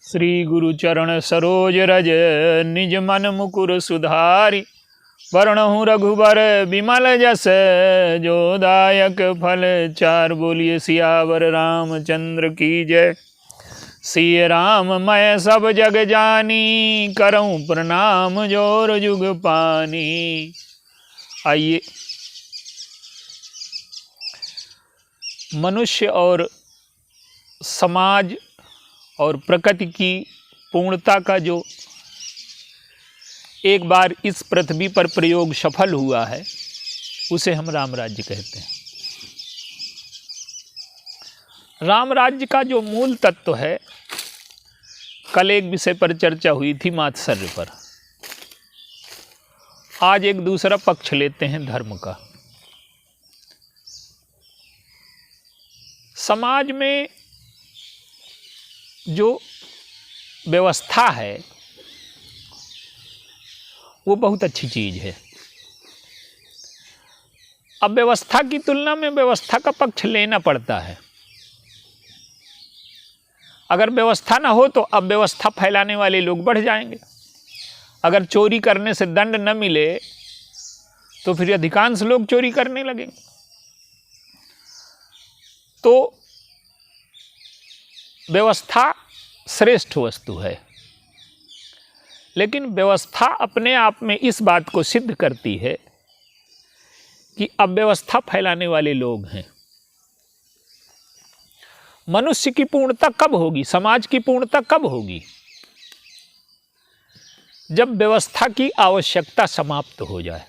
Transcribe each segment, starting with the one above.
श्री गुरु चरण सरोज रज निज मन मुकुर सुधारी। वरणहु रघुबर विमल जस जो दायक फल चार। बोलिए सियावर रामचंद्र की जय। सिय राम मैं सब जग जानी करऊं प्रणाम जोर जुग पानी। आइए मनुष्य और समाज और प्रकृति की पूर्णता का जो एक बार इस पृथ्वी पर प्रयोग सफल हुआ है उसे हम राम राज्य कहते हैं। राम राज्य का जो मूल तत्व है, कल एक विषय पर चर्चा हुई थी मात्सर्य पर। आज एक दूसरा पक्ष लेते हैं धर्म का। समाज में जो व्यवस्था है वो बहुत अच्छी चीज़ है। अब व्यवस्था की तुलना में व्यवस्था का पक्ष लेना पड़ता है। अगर व्यवस्था ना हो तो अब व्यवस्था फैलाने वाले लोग बढ़ जाएंगे। अगर चोरी करने से दंड न मिले तो फिर अधिकांश लोग चोरी करने लगेंगे। तो व्यवस्था श्रेष्ठ वस्तु है, लेकिन व्यवस्था अपने आप में इस बात को सिद्ध करती है कि अब व्यवस्था फैलाने वाले लोग हैं। मनुष्य की पूर्णता कब होगी, समाज की पूर्णता कब होगी? जब व्यवस्था की आवश्यकता समाप्त हो जाए।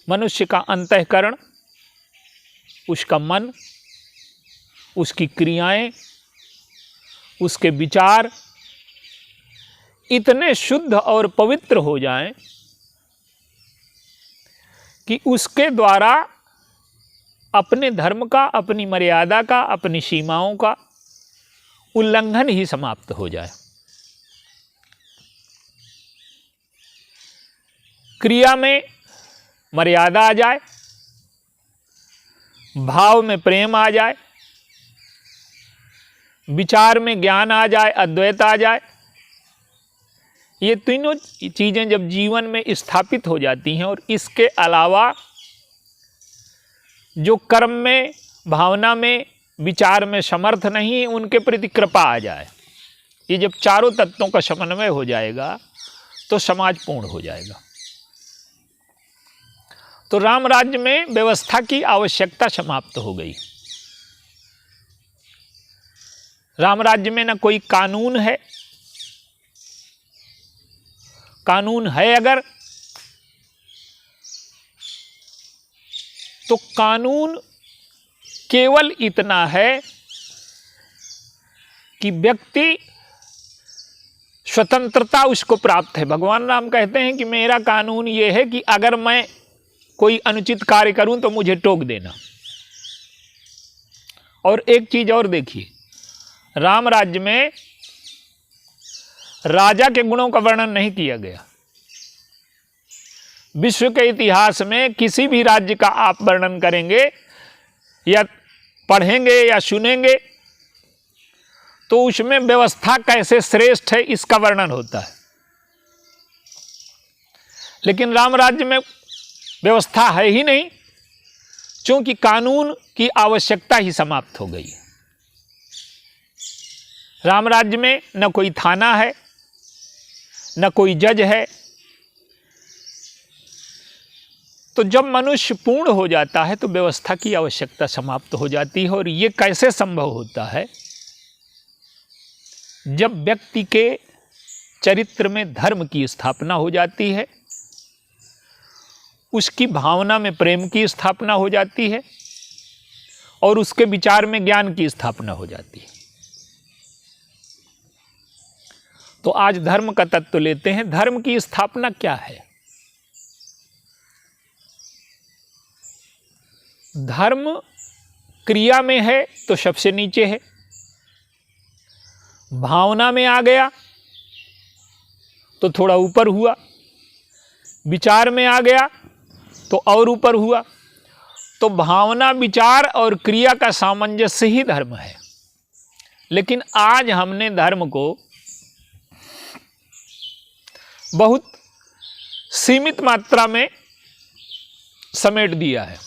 मनुष्य का अंतःकरण, उसका मन, उसकी क्रियाएं, उसके विचार इतने शुद्ध और पवित्र हो जाएं कि उसके द्वारा अपने धर्म का, अपनी मर्यादा का, अपनी सीमाओं का उल्लंघन ही समाप्त हो जाए। क्रिया में मर्यादा आ जाए, भाव में प्रेम आ जाए, विचार में ज्ञान आ जाए, अद्वैत आ जाए। ये तीनों चीज़ें जब जीवन में स्थापित हो जाती हैं और इसके अलावा जो कर्म में, भावना में, विचार में समर्थ नहीं, उनके प्रति कृपा आ जाए, ये जब चारों तत्वों का समन्वय हो जाएगा तो समाज पूर्ण हो जाएगा। तो राम राज्य में व्यवस्था की आवश्यकता समाप्त हो गई। राम राज्य में न कोई कानून है। कानून है अगर, तो कानून केवल इतना है कि व्यक्ति स्वतंत्रता उसको प्राप्त है। भगवान राम कहते हैं कि मेरा कानून यह है कि अगर मैं कोई अनुचित कार्य करूं तो मुझे टोक देना। और एक चीज और देखिए, राम राज्य में राजा के गुणों का वर्णन नहीं किया गया। विश्व के इतिहास में किसी भी राज्य का आप वर्णन करेंगे या पढ़ेंगे या सुनेंगे तो उसमें व्यवस्था कैसे श्रेष्ठ है इसका वर्णन होता है। लेकिन राम राज्य में व्यवस्था है ही नहीं, क्योंकि कानून की आवश्यकता ही समाप्त हो गई। राम राज्य में न कोई थाना है, न कोई जज है। तो जब मनुष्य पूर्ण हो जाता है तो व्यवस्था की आवश्यकता समाप्त हो जाती है। और ये कैसे संभव होता है? जब व्यक्ति के चरित्र में धर्म की स्थापना हो जाती है, उसकी भावना में प्रेम की स्थापना हो जाती है और उसके विचार में ज्ञान की स्थापना हो जाती है। तो आज धर्म का तत्व लेते हैं। धर्म की स्थापना क्या है? धर्म क्रिया में है तो सबसे नीचे है, भावना में आ गया तो थोड़ा ऊपर हुआ, विचार में आ गया तो और ऊपर हुआ। तो भावना, विचार और क्रिया का सामंजस्य ही धर्म है। लेकिन आज हमने धर्म को बहुत सीमित मात्रा में समेट दिया है।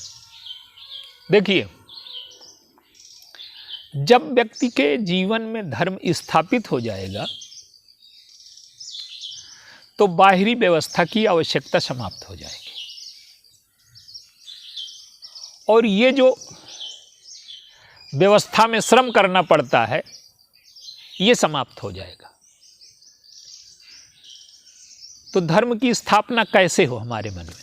देखिए, जब व्यक्ति के जीवन में धर्म स्थापित हो जाएगा तो बाहरी व्यवस्था की आवश्यकता समाप्त हो जाएगी, और ये जो व्यवस्था में श्रम करना पड़ता है ये समाप्त हो जाएगा। तो धर्म की स्थापना कैसे हो हमारे मन में?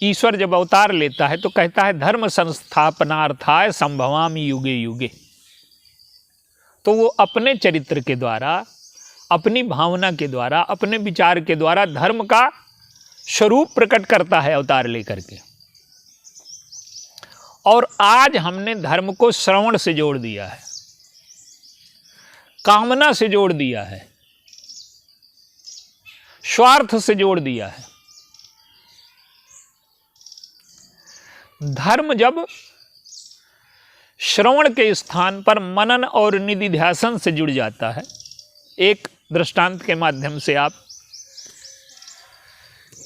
ईश्वर जब अवतार लेता है तो कहता है धर्म संस्थापनार्थाय संभवामि युगे युगे। तो वो अपने चरित्र के द्वारा, अपनी भावना के द्वारा, अपने विचार के द्वारा धर्म का स्वरूप प्रकट करता है अवतार लेकर के। और आज हमने धर्म को श्रवण से जोड़ दिया है, कामना से जोड़ दिया है, स्वार्थ से जोड़ दिया है। धर्म जब श्रवण के स्थान पर मनन और निधिध्यासन से जुड़ जाता है, एक दृष्टांत के माध्यम से आप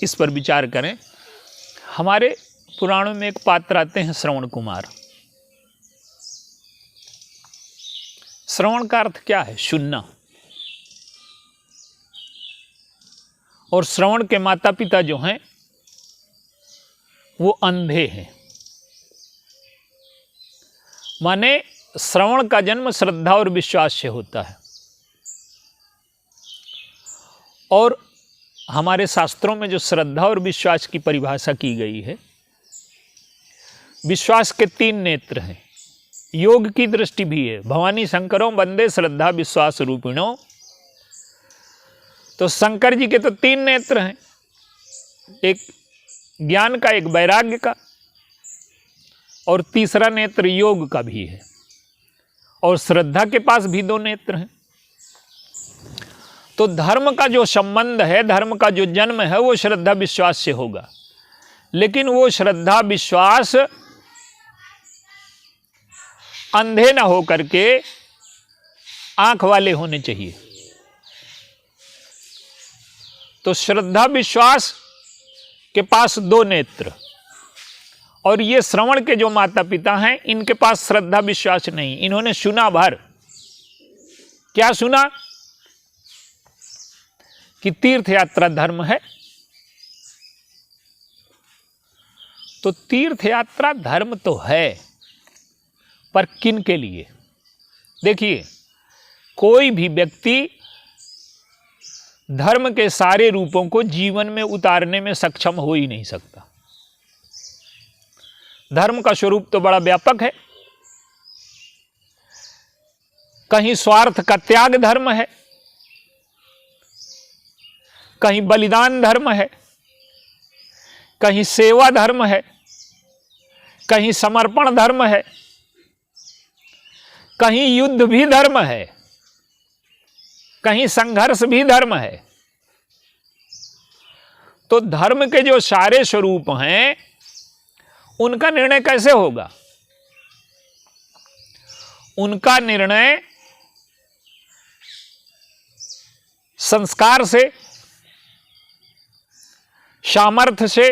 इस पर विचार करें। हमारे पुराणों में एक पात्र आते हैं श्रवण कुमार। श्रवण का अर्थ क्या है? सुनना। और श्रवण के माता पिता जो हैं वो अंधे हैं। माने श्रवण का जन्म श्रद्धा और विश्वास से होता है। और हमारे शास्त्रों में जो श्रद्धा और विश्वास की परिभाषा की गई है, विश्वास के 3 नेत्र हैं। योग की दृष्टि भी है, भवानी शंकरों वंदे श्रद्धा विश्वास रूपिणों। तो शंकर जी के तो 3 नेत्र हैं, एक ज्ञान का, एक वैराग्य का, और तीसरा नेत्र योग का भी है। और श्रद्धा के पास भी 2 नेत्र हैं। तो धर्म का जो संबंध है, धर्म का जो जन्म है, वो श्रद्धा विश्वास से होगा। लेकिन वो श्रद्धा विश्वास अंधे ना हो करके आंख वाले होने चाहिए। तो श्रद्धा विश्वास के पास 2 नेत्र, और ये श्रवण के जो माता पिता हैं इनके पास श्रद्धा विश्वास नहीं। इन्होंने सुना भर। क्या सुना? कि तीर्थ यात्रा धर्म है। तो तीर्थ यात्रा धर्म तो है, पर किन के लिए? देखिए, कोई भी व्यक्ति धर्म के सारे रूपों को जीवन में उतारने में सक्षम हो ही नहीं सकता। धर्म का स्वरूप तो बड़ा व्यापक है। कहीं स्वार्थ का त्याग धर्म है, कहीं बलिदान धर्म है, कहीं सेवा धर्म है, कहीं समर्पण धर्म है, कहीं युद्ध भी धर्म है, कहीं संघर्ष भी धर्म है। तो धर्म के जो सारे स्वरूप हैं उनका निर्णय कैसे होगा? उनका निर्णय संस्कार से, सामर्थ्य से।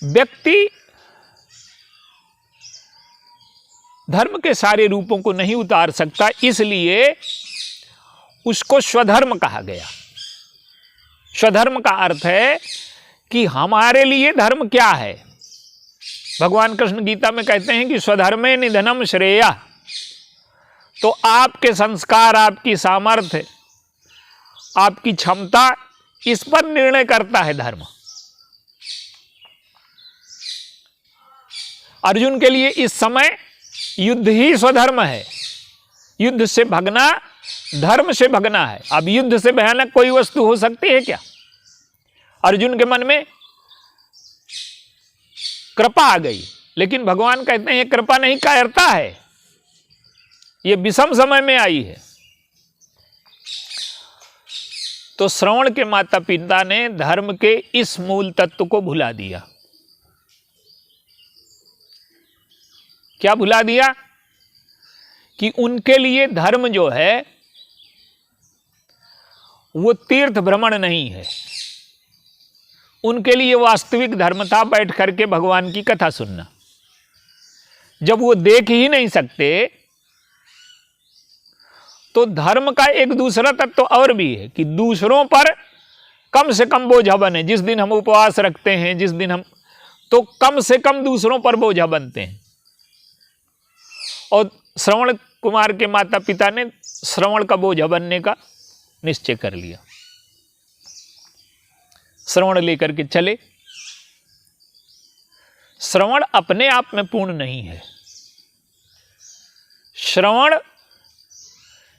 व्यक्ति धर्म के सारे रूपों को नहीं उतार सकता, इसलिए उसको स्वधर्म कहा गया। स्वधर्म का अर्थ है कि हमारे लिए धर्म क्या है। भगवान कृष्ण गीता में कहते हैं कि स्वधर्मे निधनम श्रेया। तो आपके संस्कार, आपकी सामर्थ्य, आपकी क्षमता, इस पर निर्णय करता है धर्म। अर्जुन के लिए इस समय युद्ध ही स्वधर्म है। युद्ध से भगना धर्म से भगना है। अब युद्ध से भयानक कोई वस्तु हो सकती है क्या? अर्जुन के मन में कृपा आ गई, लेकिन भगवान कहते हैं ये कृपा नहीं, कायरता है। ये विषम समय में आई है। तो श्रवण के माता पिता ने धर्म के इस मूल तत्व को भुला दिया। क्या भुला दिया? कि उनके लिए धर्म जो है वो तीर्थ भ्रमण नहीं है। उनके लिए वास्तविक धर्म था बैठ करके भगवान की कथा सुनना। जब वो देख ही नहीं सकते तो धर्म का एक दूसरा तत्व और भी है कि दूसरों पर कम से कम बोझा बने। जिस दिन हम उपवास रखते हैं, जिस दिन हम, तो कम से कम दूसरों पर बोझा बनते हैं। और श्रवण कुमार के माता पिता ने श्रवण का बोझा बनने का निश्चय कर लिया। श्रवण लेकर के चले। श्रवण अपने आप में पूर्ण नहीं है। श्रवण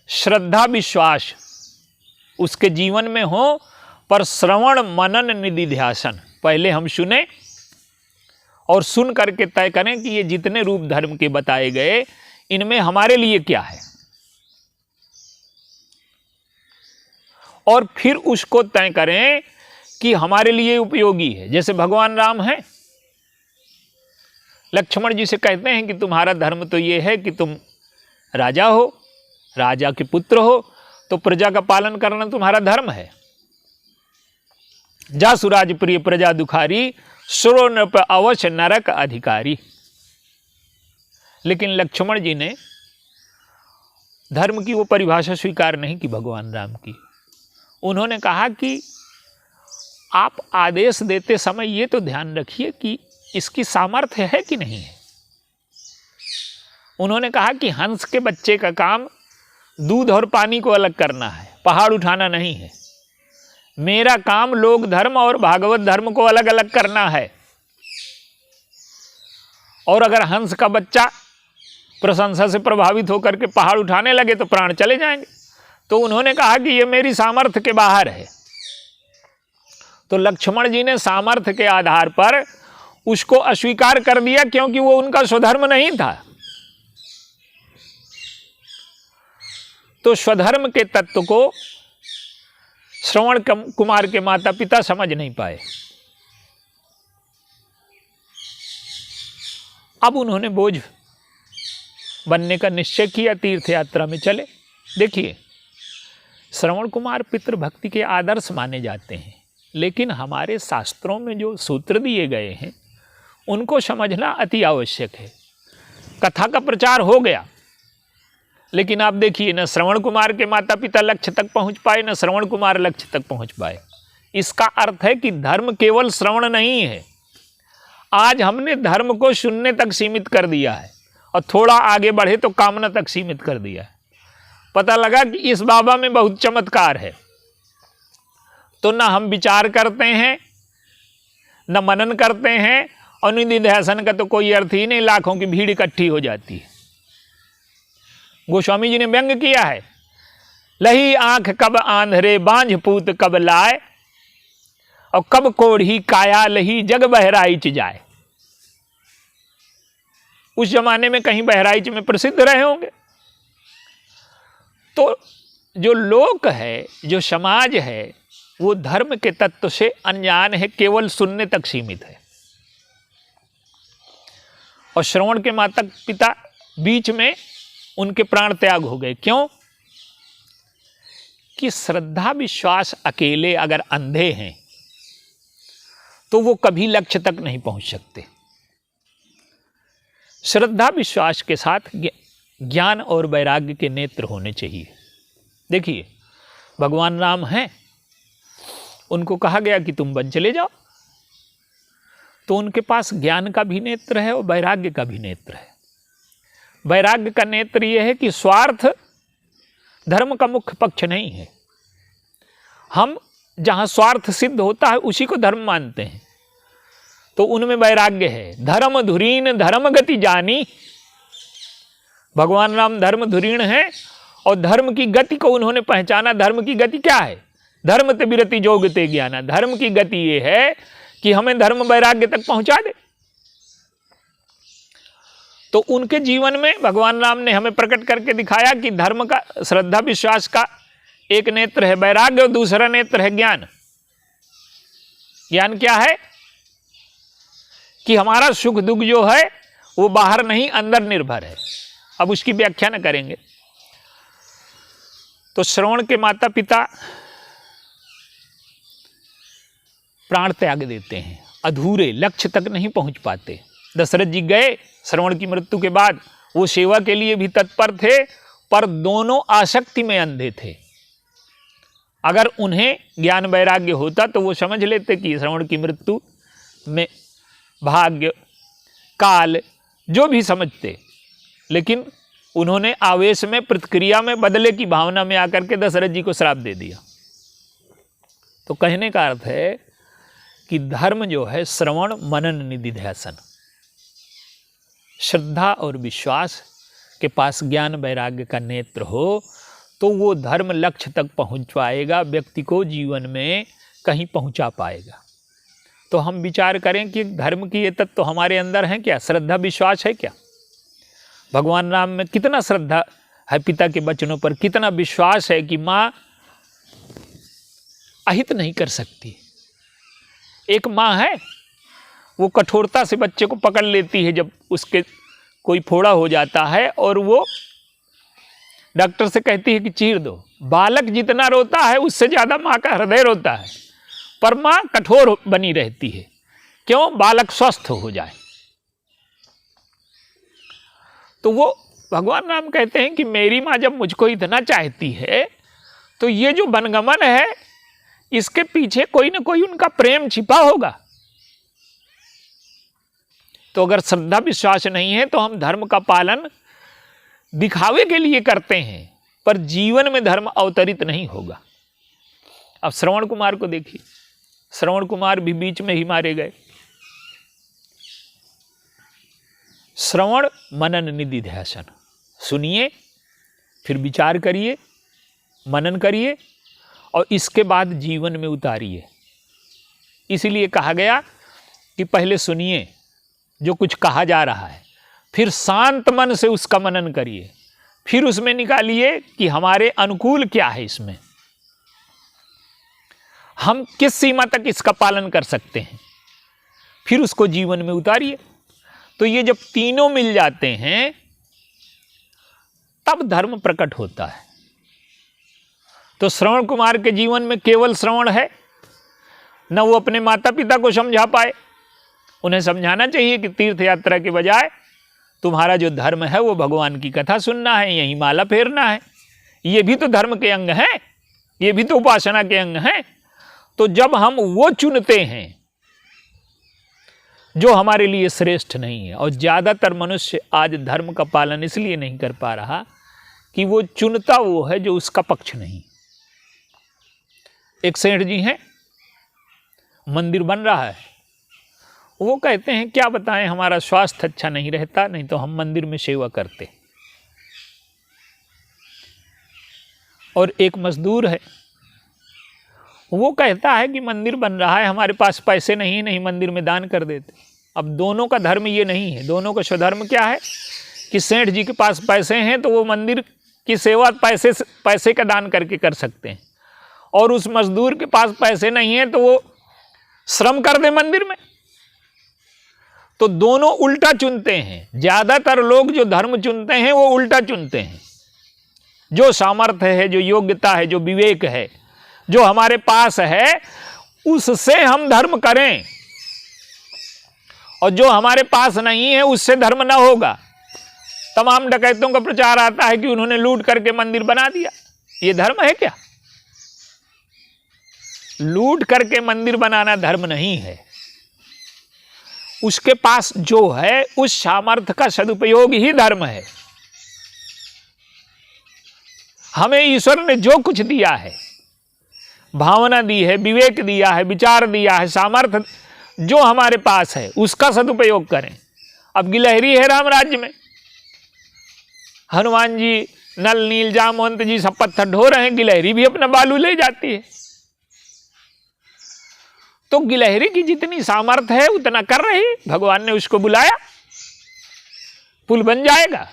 श्रद्धा विश्वास उसके जीवन में हो, पर श्रवण मनन निधिध्यासन, पहले हम सुने और सुन करके तय करें कि ये जितने रूप धर्म के बताए गए इनमें हमारे लिए क्या है, और फिर उसको तय करें कि हमारे लिए उपयोगी है। जैसे भगवान राम हैं, लक्ष्मण जी से कहते हैं कि तुम्हारा धर्म तो ये है कि तुम राजा हो, राजा के पुत्र हो, तो प्रजा का पालन करना तुम्हारा धर्म है। जा सुराज प्रिय प्रजा दुखारी, सुरो नृप अवश्य नरक अधिकारी। लेकिन लक्ष्मण जी ने धर्म की वो परिभाषा स्वीकार नहीं की भगवान राम की। उन्होंने कहा कि आप आदेश देते समय ये तो ध्यान रखिए कि इसकी सामर्थ्य है कि नहीं है। उन्होंने कहा कि हंस के बच्चे का काम दूध और पानी को अलग करना है, पहाड़ उठाना नहीं है। मेरा काम लोक धर्म और भागवत धर्म को अलग अलग करना है। और अगर हंस का बच्चा प्रशंसा से प्रभावित होकर के पहाड़ उठाने लगे तो प्राण चले जाएंगे। तो उन्होंने कहा कि यह मेरी सामर्थ्य के बाहर है। तो लक्ष्मण जी ने सामर्थ्य के आधार पर उसको अस्वीकार कर दिया, क्योंकि वो उनका स्वधर्म नहीं था। तो स्वधर्म के तत्व को श्रवण कुमार के माता पिता समझ नहीं पाए। अब उन्होंने बोझ बनने का निश्चय किया, तीर्थ यात्रा में चले। देखिए, श्रवण कुमार पितृभक्ति के आदर्श माने जाते हैं, लेकिन हमारे शास्त्रों में जो सूत्र दिए गए हैं उनको समझना अति आवश्यक है। कथा का प्रचार हो गया, लेकिन आप देखिए, न श्रवण कुमार के माता पिता लक्ष्य तक पहुंच पाए, न श्रवण कुमार लक्ष्य तक पहुंच पाए। इसका अर्थ है कि धर्म केवल श्रवण नहीं है। आज हमने धर्म को सुनने तक सीमित कर दिया है, और थोड़ा आगे बढ़े तो कामना तक सीमित कर दिया है। पता लगा कि इस बाबा में बहुत चमत्कार है, तो न हम विचार करते हैं, न मनन करते हैं, और निधिध्यासन का तो कोई अर्थ ही नहीं। लाखों की भीड़ इकट्ठी हो जाती है। गोस्वामी जी ने व्यंग किया है, लही आंख कब आंधरे, बांझ पूत कब लाए, और कब कोढ़ी काया लही, जग बहराइच जाए। उस जमाने में कहीं बहराइच में प्रसिद्ध रहे होंगे। तो जो लोक है, जो समाज है, वो धर्म के तत्व से अनजान है, केवल सुनने तक सीमित है। और श्रवण के माता पिता बीच में उनके प्राण त्याग हो गए। क्यों? कि श्रद्धा विश्वास अकेले अगर अंधे हैं तो वो कभी लक्ष्य तक नहीं पहुंच सकते। श्रद्धा विश्वास के साथ ज्ञान और वैराग्य के नेत्र होने चाहिए। देखिए, भगवान राम हैं, उनको कहा गया कि तुम वन चले जाओ, तो उनके पास ज्ञान का भी नेत्र है और वैराग्य का भी नेत्र है। वैराग्य का नेत्र यह है कि स्वार्थ धर्म का मुख्य पक्ष नहीं है। हम जहाँ स्वार्थ सिद्ध होता है उसी को धर्म मानते हैं, तो उनमें वैराग्य है। धर्म धुरीन धर्म गति जानी, भगवान राम धर्म धुरीण हैं और धर्म की गति को उन्होंने पहचाना। धर्म की गति क्या है? धर्म ते विरति जोग ते ज्ञाना। धर्म की गति ये है कि हमें धर्म वैराग्य तक पहुंचा दे। तो उनके जीवन में भगवान राम ने हमें प्रकट करके दिखाया कि धर्म का, श्रद्धा विश्वास का एक नेत्र है वैराग्य और दूसरा नेत्र है ज्ञान। ज्ञान क्या है? कि हमारा सुख दुख जो है वो बाहर नहीं अंदर निर्भर है। अब उसकी व्याख्या न करेंगे। तो श्रवण के माता पिता प्राण त्याग देते हैं, अधूरे लक्ष्य तक नहीं पहुंच पाते। दशरथ जी गए श्रवण की मृत्यु के बाद, वो सेवा के लिए भी तत्पर थे, पर दोनों आसक्ति में अंधे थे। अगर उन्हें ज्ञान वैराग्य होता तो वो समझ लेते कि श्रवण की मृत्यु में भाग्य काल जो भी समझते, लेकिन उन्होंने आवेश में प्रतिक्रिया में बदले की भावना में आकर के दशरथ जी को श्राप दे दिया। तो कहने का अर्थ है कि धर्म जो है श्रवण मनन निधिध्यासन, श्रद्धा और विश्वास के पास ज्ञान वैराग्य का नेत्र हो तो वो धर्म लक्ष्य तक पहुंच पाएगा, व्यक्ति को जीवन में कहीं पहुंचा पाएगा। तो हम विचार करें कि धर्म की ये तत्व तो हमारे अंदर है क्या? श्रद्धा विश्वास है क्या? भगवान राम में कितना श्रद्धा है, पिता के वचनों पर कितना विश्वास है कि माँ अहित नहीं कर सकती। एक माँ है वो कठोरता से बच्चे को पकड़ लेती है जब उसके कोई फोड़ा हो जाता है, और वो डॉक्टर से कहती है कि चीर दो। बालक जितना रोता है उससे ज़्यादा माँ का हृदय रोता है, पर माँ कठोर बनी रहती है। क्यों? बालक स्वस्थ हो जाए। तो वो भगवान राम कहते हैं कि मेरी माँ जब मुझको इतना चाहती है तो ये जो वनगमन है इसके पीछे कोई ना कोई उनका प्रेम छिपा होगा। तो अगर श्रद्धा विश्वास नहीं है तो हम धर्म का पालन दिखावे के लिए करते हैं, पर जीवन में धर्म अवतरित नहीं होगा। अब श्रवण कुमार को देखिए, श्रवण कुमार भी बीच में ही मारे गए। श्रवण मनन निधिध्यासन, सुनिए, फिर विचार करिए, मनन करिए और इसके बाद जीवन में उतारिए। इसीलिए कहा गया कि पहले सुनिए जो कुछ कहा जा रहा है, फिर शांत मन से उसका मनन करिए, फिर उसमें निकालिए कि हमारे अनुकूल क्या है, इसमें हम किस सीमा तक इसका पालन कर सकते हैं, फिर उसको जीवन में उतारिए। तो ये जब तीनों मिल जाते हैं तब धर्म प्रकट होता है। तो श्रवण कुमार के जीवन में केवल श्रवण है, न वो अपने माता पिता को समझा पाए। उन्हें समझाना चाहिए कि तीर्थ यात्रा के बजाय तुम्हारा जो धर्म है वो भगवान की कथा सुनना है, यही माला फेरना है। ये भी तो धर्म के अंग हैं, ये भी तो उपासना के अंग हैं। तो जब हम वो चुनते हैं जो हमारे लिए श्रेष्ठ नहीं है, और ज़्यादातर मनुष्य आज धर्म का पालन इसलिए नहीं कर पा रहा कि वो चुनता वो है जो उसका पक्ष नहीं। एक सेठ जी हैं, मंदिर बन रहा है, वो कहते हैं क्या बताएं, हमारा स्वास्थ्य अच्छा नहीं रहता, नहीं तो हम मंदिर में सेवा करते। और एक मजदूर है, वो कहता है कि मंदिर बन रहा है, हमारे पास पैसे नहीं मंदिर में दान कर देते। अब दोनों का धर्म ये नहीं है। दोनों का स्वधर्म क्या है कि सेठ जी के पास पैसे हैं तो वो मंदिर की सेवा पैसे का दान करके कर सकते हैं, और उस मजदूर के पास पैसे नहीं है तो वो श्रम कर दे मंदिर में। तो दोनों उल्टा चुनते हैं। ज़्यादातर लोग जो धर्म चुनते हैं वो उल्टा चुनते हैं। जो सामर्थ्य है, जो योग्यता है, जो विवेक है, जो हमारे पास है, उससे हम धर्म करें, और जो हमारे पास नहीं है उससे धर्म ना होगा। तमाम डकैतों का प्रचार आता है कि उन्होंने लूट करके मंदिर बना दिया। ये धर्म है क्या? लूट करके मंदिर बनाना धर्म नहीं है। उसके पास जो है उस सामर्थ्य का सदुपयोग ही धर्म है। हमें ईश्वर ने जो कुछ दिया है, भावना दी है, विवेक दिया है, विचार दिया है, सामर्थ्य जो हमारे पास है उसका सदुपयोग करें। अब गिलहरी है राम राज्य में, हनुमान जी, नल नील जामवंत जी सब पत्थर ढो रहे हैं, गिलहरी भी अपना बालू ले जाती है। तो गिलहरी की जितनी सामर्थ्य है उतना कर रही, भगवान ने उसको बुलाया, पुल बन जाएगा।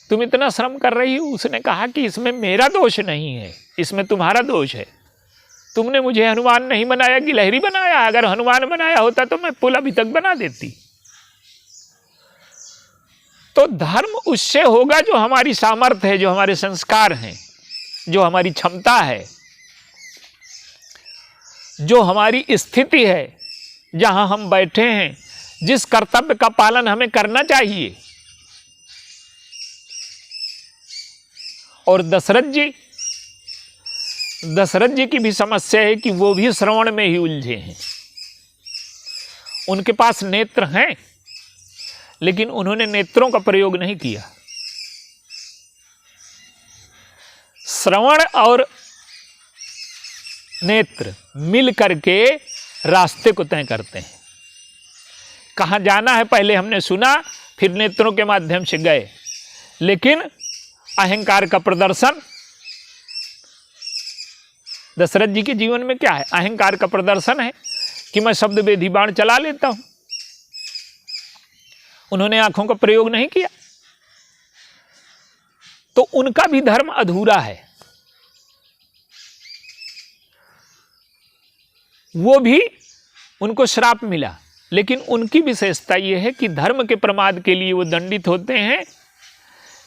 तुम इतना श्रम कर रही हो। उसने कहा कि इसमें मेरा दोष नहीं है, इसमें तुम्हारा दोष है। तुमने मुझे हनुमान नहीं बनाया, गिलहरी बनाया। अगर हनुमान बनाया होता तो मैं पुल अभी तक बना देती। तो धर्म उससे होगा जो हमारी सामर्थ्य है, जो हमारे संस्कार हैं, जो हमारी क्षमता है, जो हमारी स्थिति है, जहां हम बैठे हैं, जिस कर्तव्य का पालन हमें करना चाहिए। और दशरथ जी की भी समस्या है कि वो भी श्रवण में ही उलझे हैं। उनके पास नेत्र हैं, लेकिन उन्होंने नेत्रों का प्रयोग नहीं किया। श्रवण और नेत्र मिल करके रास्ते को तय करते हैं। कहाँ जाना है पहले हमने सुना, फिर नेत्रों के माध्यम से गए। लेकिन अहंकार का प्रदर्शन दशरथ जी के जीवन में क्या है? अहंकार का प्रदर्शन है कि मैं शब्द वेधी बाण चला लेता हूं। उन्होंने आंखों का प्रयोग नहीं किया, तो उनका भी धर्म अधूरा है। वो भी, उनको श्राप मिला, लेकिन उनकी विशेषता यह है कि धर्म के प्रमाद के लिए वो दंडित होते हैं,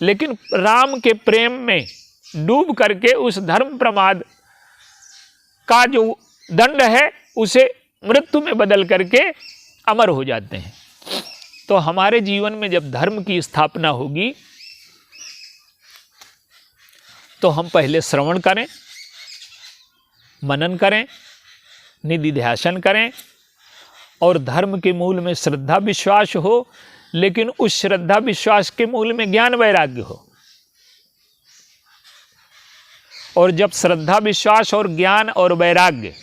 लेकिन राम के प्रेम में डूब करके उस धर्म प्रमाद का जो दंड है उसे मृत्यु में बदल करके अमर हो जाते हैं। तो हमारे जीवन में जब धर्म की स्थापना होगी तो हम पहले श्रवण करें, मनन करें, निधिध्यासन करें, और धर्म के मूल में श्रद्धा विश्वास हो, लेकिन उस श्रद्धा विश्वास के मूल में ज्ञान वैराग्य हो। और जब श्रद्धा विश्वास और ज्ञान और वैराग्य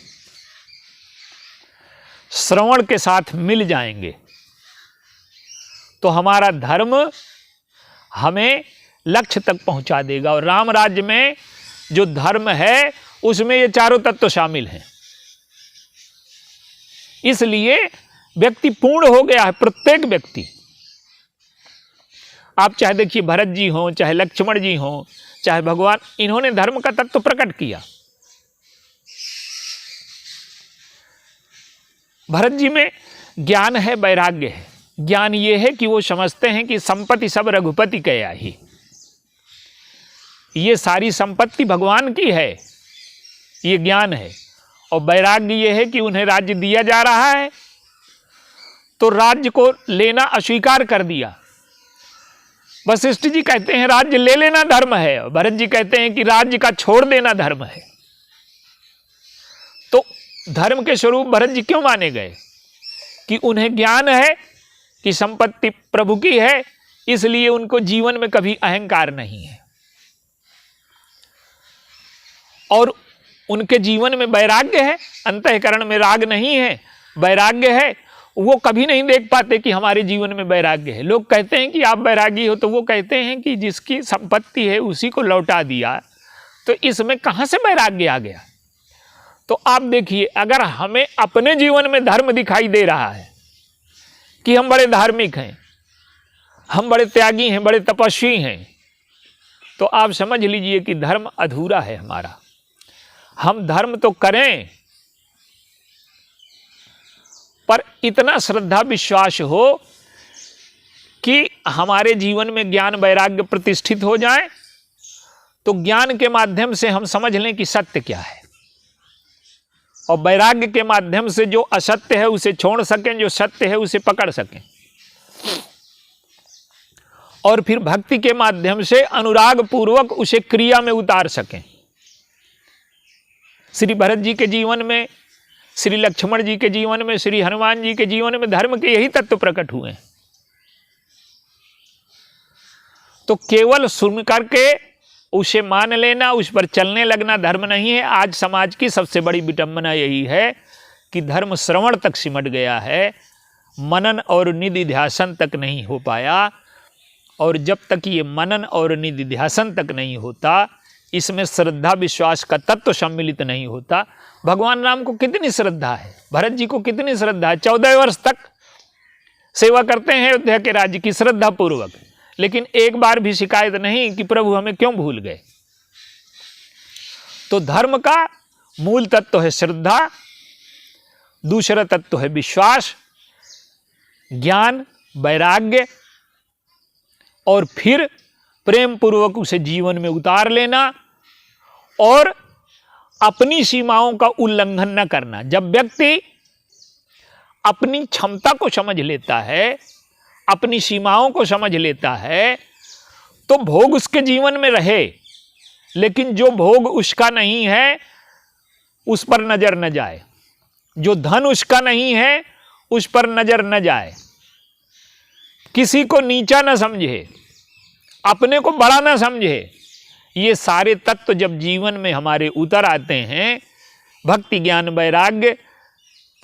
श्रवण के साथ मिल जाएंगे तो हमारा धर्म हमें लक्ष्य तक पहुंचा देगा। और राम राज्य में जो धर्म है उसमें ये चारों तत्व शामिल हैं। इसलिए व्यक्ति पूर्ण हो गया है, प्रत्येक व्यक्ति। आप चाहे देखिए भरत जी हों, चाहे लक्ष्मण जी हों, चाहे भगवान, इन्होंने धर्म का तत्व प्रकट किया। भरत जी में ज्ञान है, वैराग्य है। ज्ञान ये है कि वो समझते हैं कि संपत्ति सब रघुपति कया ही, ये सारी संपत्ति भगवान की है, ये ज्ञान है। और वैराग्य ये है कि उन्हें राज्य दिया जा रहा है तो राज्य को लेना अस्वीकार कर दिया। वशिष्ठ जी कहते हैं राज्य ले लेना धर्म है, और भरत जी कहते हैं कि राज्य का छोड़ देना धर्म है। तो धर्म के स्वरूप भरत जी क्यों माने गए? कि उन्हें ज्ञान है कि संपत्ति प्रभु की है, इसलिए उनको जीवन में कभी अहंकार नहीं है। और उनके जीवन में वैराग्य है, अंतःकरण में राग नहीं है, वैराग्य है। वो कभी नहीं देख पाते कि हमारे जीवन में वैराग्य है। लोग कहते हैं कि आप वैरागी हो, तो वो कहते हैं कि जिसकी संपत्ति है उसी को लौटा दिया, तो इसमें कहाँ से वैराग्य आ गया? तो आप देखिए, अगर हमें अपने जीवन में धर्म दिखाई दे रहा है कि हम बड़े धार्मिक हैं, हम बड़े त्यागी हैं, बड़े तपस्वी हैं, तो आप समझ लीजिए कि धर्म अधूरा है हमारा। हम धर्म तो करें, पर इतना श्रद्धा विश्वास हो कि हमारे जीवन में ज्ञान वैराग्य प्रतिष्ठित हो जाए, तो ज्ञान के माध्यम से हम समझ लें कि सत्य क्या है, और वैराग्य के माध्यम से जो असत्य है उसे छोड़ सकें, जो सत्य है उसे पकड़ सकें, और फिर भक्ति के माध्यम से अनुराग पूर्वक उसे क्रिया में उतार सकें। श्री भरत जी के जीवन में, श्री लक्ष्मण जी के जीवन में, श्री हनुमान जी के जीवन में धर्म के यही तत्व प्रकट हुए। तो केवल सुन करके उसे मान लेना, उस पर चलने लगना धर्म नहीं है। आज समाज की सबसे बड़ी विडंबना यही है कि धर्म श्रवण तक सिमट गया है, मनन और निधिध्यासन तक नहीं हो पाया। और जब तक ये मनन और निधिध्यासन तक नहीं होता, इसमें श्रद्धा विश्वास का तत्व सम्मिलित नहीं होता। भगवान राम को कितनी श्रद्धा है, भरत जी को कितनी श्रद्धा है, 14 वर्ष तक सेवा करते हैं अयोध्या के राज्य की श्रद्धा पूर्वक, लेकिन एक बार भी शिकायत नहीं कि प्रभु हमें क्यों भूल गए। तो धर्म का मूल तत्व है श्रद्धा, दूसरा तत्व है विश्वास, ज्ञान, वैराग्य, और फिर प्रेम पूर्वक उसे जीवन में उतार लेना और अपनी सीमाओं का उल्लंघन न करना। जब व्यक्ति अपनी क्षमता को समझ लेता है, अपनी सीमाओं को समझ लेता है, तो भोग उसके जीवन में रहे, लेकिन जो भोग उसका नहीं है उस पर नजर न जाए, जो धन उसका नहीं है उस पर नजर न जाए, किसी को नीचा न समझे, अपने को बड़ा न समझे। ये सारे तत्व जब जीवन में हमारे उतर आते हैं, भक्ति ज्ञान वैराग्य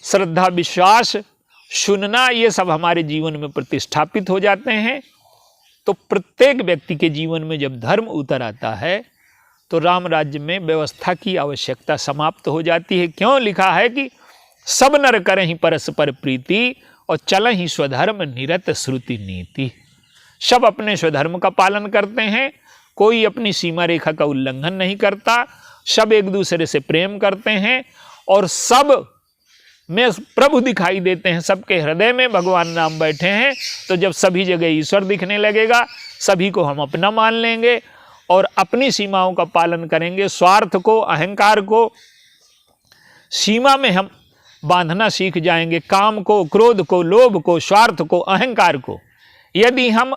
श्रद्धा विश्वास सुनना, ये सब हमारे जीवन में प्रतिष्ठापित हो जाते हैं, तो प्रत्येक व्यक्ति के जीवन में जब धर्म उतर आता है तो राम राज्य में व्यवस्था की आवश्यकता समाप्त हो जाती है। क्यों? लिखा है कि सब नर करहि परस्पर प्रीति और चलहि स्वधर्म निरत श्रुति नीति। सब अपने स्वधर्म का पालन करते हैं, कोई अपनी सीमा रेखा का उल्लंघन नहीं करता, सब एक दूसरे से प्रेम करते हैं और सब में प्रभु दिखाई देते हैं, सबके हृदय में भगवान राम बैठे हैं। तो जब सभी जगह ईश्वर दिखने लगेगा, सभी को हम अपना मान लेंगे और अपनी सीमाओं का पालन करेंगे। स्वार्थ को, अहंकार को सीमा में हम बांधना सीख जाएंगे। काम को, क्रोध को, लोभ को, स्वार्थ को, अहंकार को यदि हम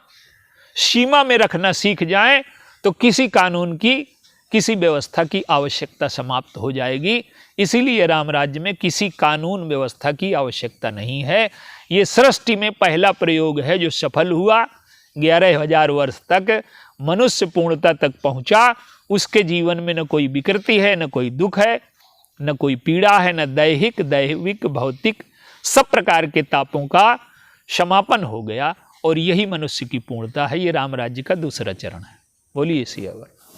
सीमा में रखना सीख जाएं तो किसी कानून की, किसी व्यवस्था की आवश्यकता समाप्त हो जाएगी। इसीलिए राम राज्य में किसी कानून व्यवस्था की आवश्यकता नहीं है। ये सृष्टि में पहला प्रयोग है जो सफल हुआ। 11,000 वर्ष तक मनुष्य पूर्णता तक पहुंचा, उसके जीवन में न कोई विकृति है, न कोई दुख है, न कोई पीड़ा है, न दैहिक दैविक भौतिक, सब प्रकार के तापों का समापन हो गया और यही मनुष्य की पूर्णता है। ये राम राज्य का दूसरा चरण है। बोलिए सियावर।